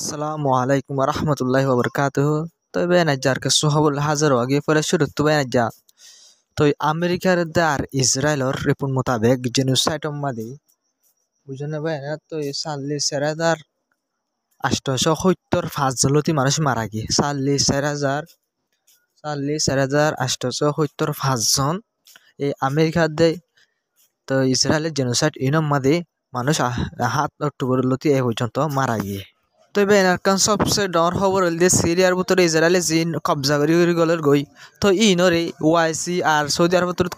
আসসালামু আলাইকুম রহমতুল্লাহি ওবরকাতুহু। তো বেন আজার কে সোহাবুল হাজার আগে পরে শুরু তো বেন আজা তো আমেরিকার দার ইসরায়েলর রিপোর্ট মোতাবেক জেনোসাইড মাদি বুঝনে বেন তো সাল্লি সেরাদার 870 মানুষ মারা গিয়ে চাল্লিশ হাজার 875 জন এই আমেরিকার দেয়। তো ইসরায়েলের জেনোসাইড ইনম মাদি মানুষ 7 অক্টোবর লতি এ পর্যন্ত মারা গিয়ে। তবে এনারকান সবচেয়ে ডর খবর হল যে সিরিয়ার ভিতরে ইসরায়েলে জিন কবজা করি গলের গই তো ইনরে ওয়াইসি আর সৌদি আরব ভিতরে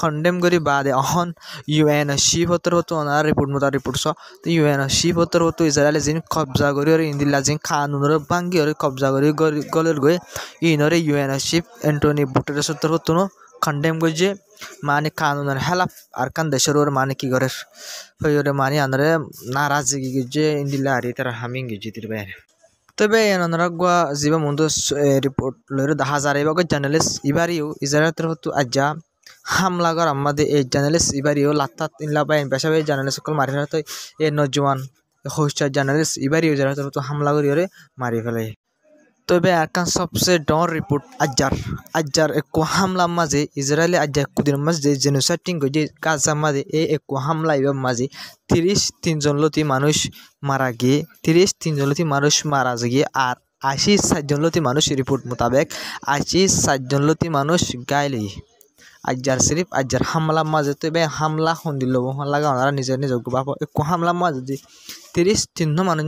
কন্ডেম করি বাদে অহন ইউএন শি ভিতর হতো ওনার রিপোর্ট তো ইউএন শি ভিতর হতো ইসরায়েলে জিন কবজা করি ইন্দিল্লা জিন কানুনের ভাঙ্গি কবজা করি গলের গই ইনরে ইউএন শিপ এন্টনি বুটের সত্তর হতো কন্ডেম করছে মানে কানুনের হেলাপ আর কান দেশের ওর মানে কি করে হইরে মানে আনরে নারাজগি গিয়ে ইন্দিল্লা আর তারা হামিং গিয়ে বাইরে। তবে এনারা গোয়া জিবা মন্দ রিপোর্ট লইরে 10,000 এবার জার্নালিস্ট ইবারিও ইসরায়েলের হতো আজ্জা হামলা কর আমাদের এই জার্নালিস্ট ইবারিও লাত্তাত ইনলা বাইন পেশাবে জার্নালিস্ট সকল মারি ফেলা তো এ নজওয়ান হোস্টার জার্নালিস্ট ইবারিও ইসরায়েলের হতো হামলা করিয়ে মারি ফেলে। তবে একান সবচেয়ে ডর রিপোর্ট আজ্জার এক হামলা মাঝে ইসরায়েলে আজ্জা কুদিন মাঝে জেনোসাইডিং যে গাজা মাঝে এক হামলা এবার মাঝে 33 জন লতি মানুষ মারা গিয়ে 33 জন লতি মানুষ মারা গিয়ে আর 87 জন লতি মানুষ রিপোর্ট মোতাবেক 87 জন লতি মানুষ গাইলে আজ্জার হামলা মাঝে। তবে হামলা হন্দিল লাগা ওনারা নিজের বাপ এক হামলা মাঝে 33 মানুষ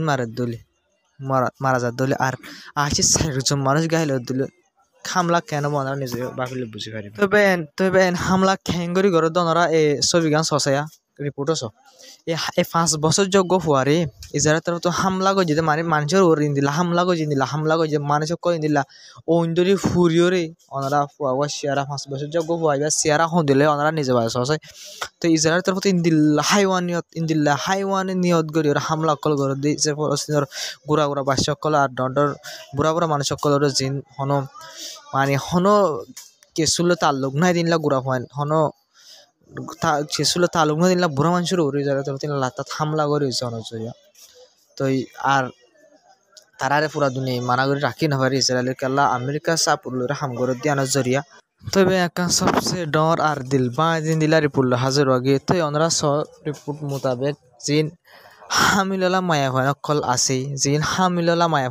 মারা যার দলে আর 86 জন মানুষ গাইলে দিলে হামলা কেন ওনারা নিজে ভাবিলে বুঝি পারি। তবে হামলা খেঙ্গরি করে ওনারা এই ছবি গান সসায়া রিপোর্টও এই 5 বছর যোগ্য হওয়ারে ইসরায়েলের তো হামলা করে যেতে মানে মানুষের ওরিন দিলা হামলা করে যে মানুষের করে দিলা ওইন্দরি ফুরিয়রে ওনারা ফুয়া সিয়ারা 5 বছর যোগ্য হওয়াইবা সিয়ারা হন দিলে ওনারা নিজে বাস সসাই। তো ইসরায়েলের তরফ ইন্দিল্লা হাইওয়ান নিয়ত করি ওরা হামলা কল করে দিয়েছে ফলস্তিনের গুড়া বাস সকল আর ডর বুড়া মানুষ সকলের জিন হন মানে হন কেসুলে তাল্লুক নাই দিনলা গুড়া হয় হন সেসুলে তালুক না দিনলা বুড়া মানুষের ওরে যারা তিনি লাত্তাত হামলা করে হয়েছে অনজরিয়া। তো আর তারারে পুরা দুনিয়া মানা করে রাখি না পারি ইসরায়েলের কেল্লা আমেরিকা সাপুর হাম করে দিয়ে নজরিয়া। তবে একা সবচেয়ে ডর আর দিল দিন দিলা রিপোর্ট হাজার আগে তো ওনারা রিপোর্ট মোতাবেক জিন হামিললা মায়া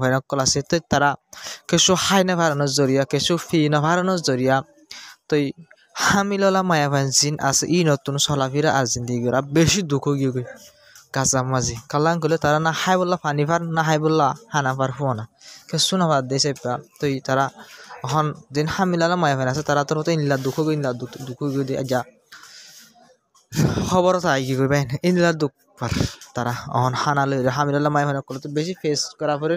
ভয়নকল আছে তো তারা কিছু হাই না ভাড়ানোর জরিয়া কিছু ফি না ভাড়ানোর জরিয়া তো হামিললা মায়া ভাই জিন আছে নতুন চলাফিরা আর জিন্দিগিরা বেশি দুঃখ গিয়ে গাছা মাঝি কালাং করলে তারা না হাই বললা পানি ভার না হাই বললা হানা ভার ফুয়া না কিছু না ভার দেশে তো তারা এখন যেন হামিলালা মায়া ভাই আছে তারা তোর হতো ইনলা দুঃখ গিয়ে দিয়ে যা খবর তাই কি করবে ইনলা দুঃখ পার তারা এখন হানা লই হামিলালা মায়া ভাই করলে তো বেশি ফেস করা পরে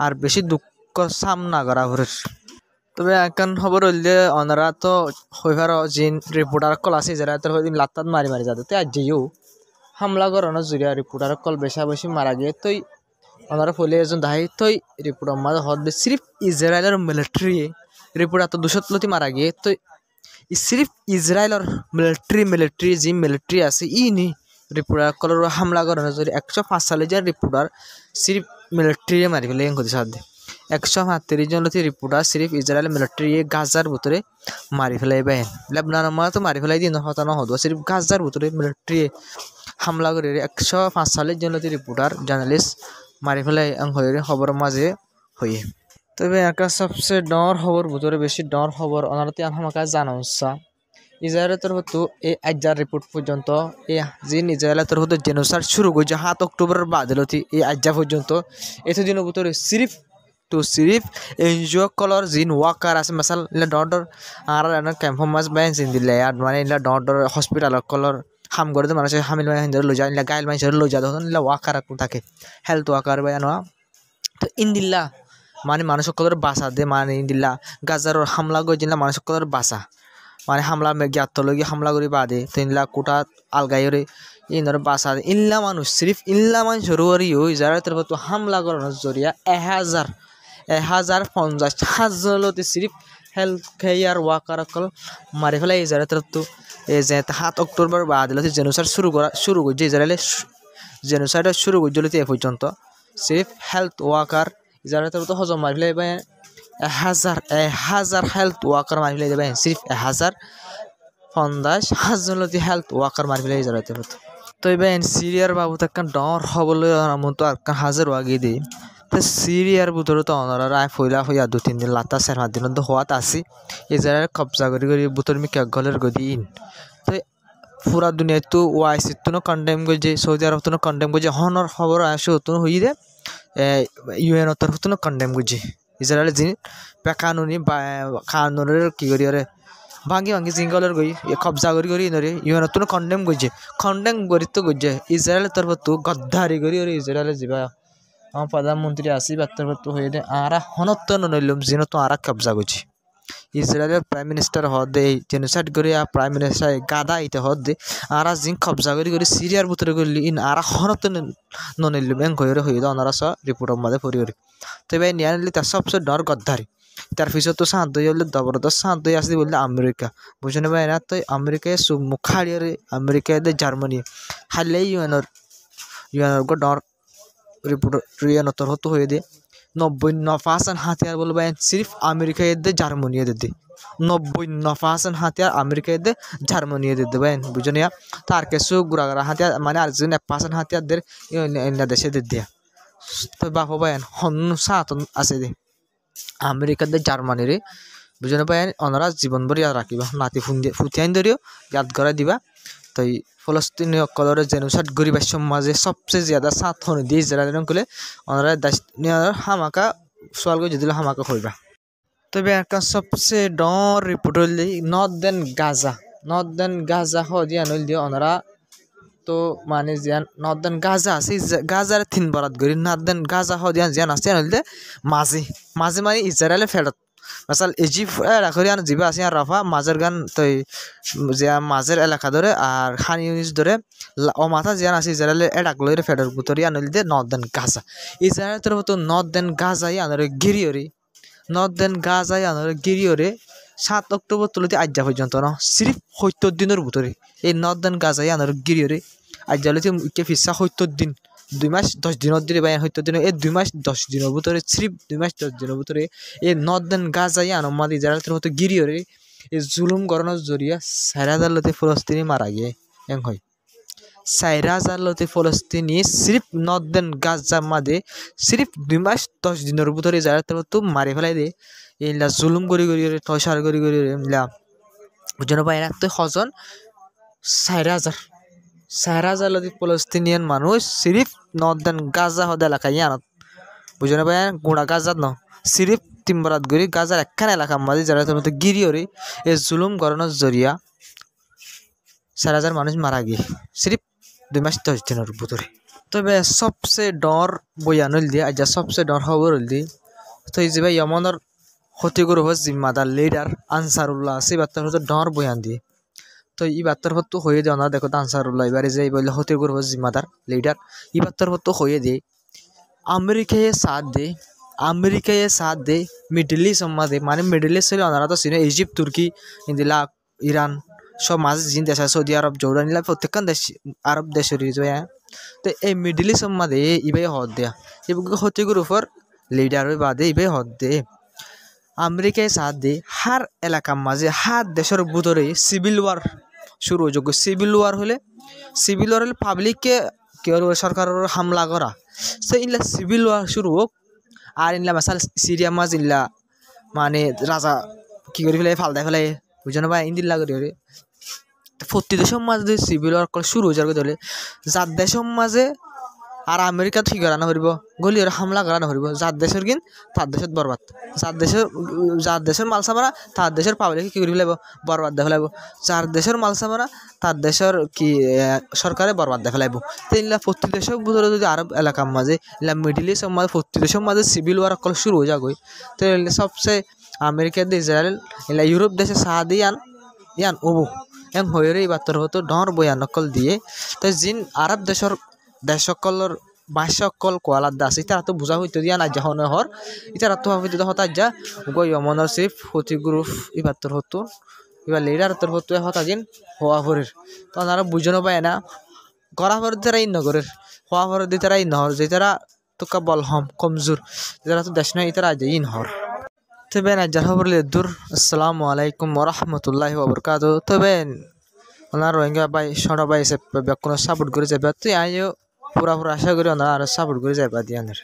আর বেশি দুঃখ সামনা করা পরে। তবে এখন খবর হইলে ওনারা তো হইবার জিন রিপোর্টার কল আছে যারা তোর হইদিন লাত্তাত মারি যাতে তো আজ যেও হামলা করানোর জুড়ে রিপোর্টার কল বেশি মারা গিয়ে তৈ ওনারা ফলে এজন দাহি তৈ রিপোর্টার মাঝে হতে সিরিফ ইসরায়েলের মিলিটারি রিপোর্টার তো 200 মারা গিয়ে তো সিরিফ ইসরায়েলের মিলিটারি যে মিলিটারি আছে নি রিপোর্টার কলের হামলা করানোর জন্য 105 সালে যে রিপোর্টার সিরিফ মিলিটারি মারি ফেলে এঙ্কতি সাথে 135 জন রিপোর্টার সিরিফ ইসরায়েল মিলিটারি গাজার ভিতরে মারি ফেলাই বাইন লেবনানের মারা তো মারি ফেলাই দিন হতানো হতো সিরিফ গাজার ভিতরে মিলিটারি হামলা করে 105 সালের জন্য রিপোর্টার জার্নালিস্ট মারি ফেলাই হয়ে খবর মাঝে হয়ে। তবে একটা সবচেয়ে ডর খবর ভিতরে বেশি ডর খবর ওনারাতে আমাকে জানাচ্ছা ইসরায়েলের তরফ এই আজ্জার রিপোর্ট পর্যন্ত এই জিন ইসরায়েলের তরফ জেনোসাইড শুরু করছে 7 অক্টোবরের বাদলতি এই আজ্জা পর্যন্ত এতদিনের ভিতরে সিরিফ এনজিও কলর জিন ওয়াকার আছে মাসাল ডর আর ক্যাম্প মাস বাইন জিন দিলে আর মানে ডর হসপিটাল কলর হাম করে মানুষের হামিল মাইন্ডার লই যায় গাইল মানুষের লই যা তখন ওয়াকার থাকে হেলথ ওয়াকার বাই আনোয়া তো ইন্দিল্লা মানে মানুষ সকলের বাসা দে মানে ইন্দিল্লা গাজার হামলা করে দিলা মানুষ সকলের বাসা মানে হামলা জ্ঞাত লগি হামলা করি বাদে তো ইনলা কোটা আলগাইরে ইনর বাসা ইনলা মানুষ সিরিফ ইনলা মানুষের ওরিও যারা তরফ হামলা করানোর জরিয়া 1050 সিরিফ হেলথ কেয়ার ওয়াকার কল মারি ফেলাই যারা তরফ এই যে 7 অক্টোবর বাদলতি জেনোসাইড শুরু করছে ইসরায়েলে জেনোসাইড শুরু করছিল এ পর্যন্ত সিরিফ হেলথ ওয়ার্কার ইজারা তো হজম মারি ফেলাই বাই 1000 হেলথ ওয়ার্কার মারি ফেলাই দেবেন সিরিফ 1050 হেলথ ওয়ার্কার মারি ফেলাই ইজারা তো তো এবার সিরিয়ার বাবু তাক্কান ডর হবলে মন তো আর হাজার ওয়াগি দি তো সিরিয়ার ভিতরে তো অনারা ফইলা হইয়া 2-3 দিন লাতা 4-5 দিন তো হওয়াত আসি ইজারার কবজা করি ভিতর মি কে গলের গদি ইন তো পুরা দুনিয়া তো ওয়াইসি তো কন্ডেম গজে সৌদি আরব তো কন্ডেম গজে হনর খবর আসে তো হই দে ইউএন তরফ তো কন্ডেম গজে ইসরায়েল জিন কানুনি কানুনের কি করি আরে ভাঙি জিঙ্গলের গই কবজা করি নরে ইউএন তো কন্ডেম করি তো গজে ইসরায়েল তরফ তো গদ্দারি করি আর ইসরায়েল যাবা আমার প্রধানমন্ত্রী আসি বাত্তর তো হয়ে দে আরা হনত্ব নইলম জিন তো আরা কবজা গজি ইসরায়েলের প্রাইম মিনিস্টার হদে জেনোসাইড করে প্রাইম মিনিস্টার গাদা ইতে হদে আরা জিন কবজা করি সিরিয়ার ভিতরে করলি ইন আরা হনত ননিলুম এং হয়ে হয়ে দে অনারা রিপোর্টের মধ্যে পড়ি তো এবার নিয়ে আনলি তার সবচেয়ে ডর গদ্দারি তার পিছত তো সাঁত দই হলে জবরদস্ত সাঁত দই আসলি বললে আমেরিকা বুঝনে পাই না তো আমেরিকায় মুখাড়িয়ে আমেরিকায় জার্মানি হারলেই ইউএনর ডর রিপোর্ট ইউএনতর হতো হয়ে দে 99% হাতিয়ার বলবেন সিরিফ আমেরিকায় দে জার্মানি দে 99% হাতিয়ার আমেরিকায় দে জার্মানি দে বেন বুঝনিয়া তার কিছু গুড়াগাড়া হাতিয়ার মানে আর 1% হাতিয়ারদের অন্য দেশে দিয়া তো বাপ বেন হন সাত আছে দে আমেরিকার দে জার্মানি রে বুঝনে পাইন ওনারা জীবনভর ইয়াদ রাখিবা নাতি ফুটিয়াইন ধরিও ইয়াদ করা দিবা তো ফলস্তিনীয় কলরে জেনোসাইড গরিবের সমাজে সবচেয়ে জ্যাদা সাথ হনে দিয়ে ইসরায়েলের কলে ওনারা হামাকা সোয়াল করে যদি হামাকা হইবা তবে একটা সবচেয়ে ডর রিপোর্ট হইল নর্দার্ন গাজা হদিয়া নইল দিয়ে ওনারা তো মানে জিয়ান নর্দার্ন গাজা আছে গাজার 3 বরাত গরি নর্দার্ন গাজা হদিয়া জিয়ান আছে নইল দে মাঝে মানে ইসরায়েলের ফেরত মাসাল ইজিপ্ট রাখরি আন জিবা আছে আর রাফা মাঝের গান তো যে মাঝের এলাকা ধরে আর খান ইউনিস ধরে ও মাথা জিয়ান আছে ইসরায়েলের এডাক লইরে ফেডার ভিতরে আনল দে নর্দার্ন গাজা ইসরায়েলের তরফ তো নর্দার্ন গাজাই আনরে গিরিয়রি নর্দার্ন গাজাই আনরে গিরিয়রে 7 অক্টোবর তুলতে আজ্জা পর্যন্ত ন সিরিফ 70 দিনের ভিতরে এই নর্দার্ন গাজাই আনরে গিরিয়রে আজ্জা লইতে কে ফিসা 70 দিন 2 মাস 10 দিনের দিলে বাইন 70 দিন এই 2 মাস 10 দিনের ভিতরে সিরিফ 2 মাস 10 দিনের ভিতরে এই নর্দার্ন গাজাই আনমাদি ইসরায়েলের মতো গিরিয়রে এই জুলুম করানোর জরিয়া 4000 লতে ফলস্তিনি মারা গিয়ে এং হয় 4000 লতে ফলস্তিনি সিরিফ নর্দার্ন গাজা মাদে সিরিফ 2 মাস 10 দিনের ভিতরে ইসরায়েলের মতো মারি ফেলাই দে এইলা জুলুম করি টয়সার করি এইলা বুঝনো পাই না তো হজন 4000 লতি ফলস্তিনিয়ান মানুষ সিরিফ নর্দার্ন গাজা হদে এলাকায় আনত বুঝনো পাই গুড়া গাজাত ন সিরিফ 3 বরাত গরি গাজার একখান এলাকা মাঝে যারা তোর মতো গিরিয়রে এই জুলুম করানোর জরিয়া 4000 মানুষ মারা গিয়ে সিরিফ 2 মাস 10 দিনের ভিতরে তবে সবচেয়ে ডর বয়ানল দিয়ে আজ সবচেয়ে ডর খবর হল দি তো এই যে ভাই ইয়মনের ক্ষতিগ্রস্ত হওয়ার জিম্মাদার লিডার আনসারুল্লাহ আছে বার্তার হচ্ছে ডর বয়ান দিয়ে তো এই বার্তার হতো হয়ে দিয়ে ওনারা দেখো আনসারুল্লাহ এবারে যে বললে ক্ষতিগ্রস্ত হওয়ার জিম্মাদার লিডার এই বার্তার হতো হয়ে দিয়ে আমেরিকায় সাথ দে মিডল ইস্ট সম্মাদে মানে মিডল ইস্ট হলে ওনারা তো চিনে ইজিপ্ট তুর্কি ইন্দিলা ইরান সব মাঝে জিন দেশ আছে সৌদি আরব জর্ডান ইলা প্রত্যেকখান দেশ আরব দেশের তো এই মিডল ইস্ট সম্মাদে ইবাই হদ দেয়া এবার ক্ষতিগ্রস্ত লিডার বাদে ইবাই হদ দে আমেরিকায় সাথ দে হার এলাকার মাঝে হার দেশের ভিতরে সিভিল ওয়ার শুরু হয়ে সিভিল ওয়ার হলে পাবলিককে কেউ সরকারের হামলা করা সো ইনলা সিভিল ওয়ার শুরু হোক আর ইনলা মাসাল সিরিয়া মাঝ ইনলা মানে রাজা কি করে ফেলে ফালদায় ফেলে বুঝছো না ভাই ইন্দিল্লা করি প্রতি দেশের মাঝে সিভিল ওয়ার শুরু হয়ে যাবে ধরলে যার দেশের মাঝে আর আমেরিকা ঠিক করানো হরিব গলি হামলা করানো হরিব যার দেশের কিন তার দেশের বরবাদ যার দেশের মাল সামারা তার দেশের পাবলিক কি করে ফেলাইব বরবাদ দিয়ে ফেলাইব যার দেশের মাল সামারা তার দেশের কি সরকারে বরবাদ দিয়ে ফেলাইব তো ইনলা প্রতি দেশের ভিতরে যদি আরব এলাকার মাঝে ইলা মিডিল ইস্টের মাঝে প্রতি দেশের মাঝে সিভিল ওয়ার অকল শুরু হয়ে যাগই তো সবচেয়ে আমেরিকা দিয়ে ইসরায়েল ইলা ইউরোপ দেশে সাহায্য ইয়ান ওবু এম হয়ে এই বার্তার হতো ডর বয়ান অকল দিয়ে তো জিন আরব দেশ সকলের সকল কোয়ালার দাস ইতারা তো বুঝা হইতে দিয়া না যখন হর ইতারা তো হইতে হতা যা গই অমনর সিফ ক্ষতি গ্রুপ এবার তোর হতো এবার লিডার তোর হতো হতা দিন হওয়া ভরের তো ওনারা বুঝনো পায় না করা ভরের তারা ইন নগরের হওয়া ভরের দিয়ে তারা ইন নহর যে তারা tuka bolhom komjur jara to desno itara ajayin hor teben ajar hobrle dur assalamu alaikum warahmatullahi wabarakatuh teben onar rohingya bai shono bai se bekkono support gori jabe tuই ayo pura pura asha kori onar support gori jabe dianer.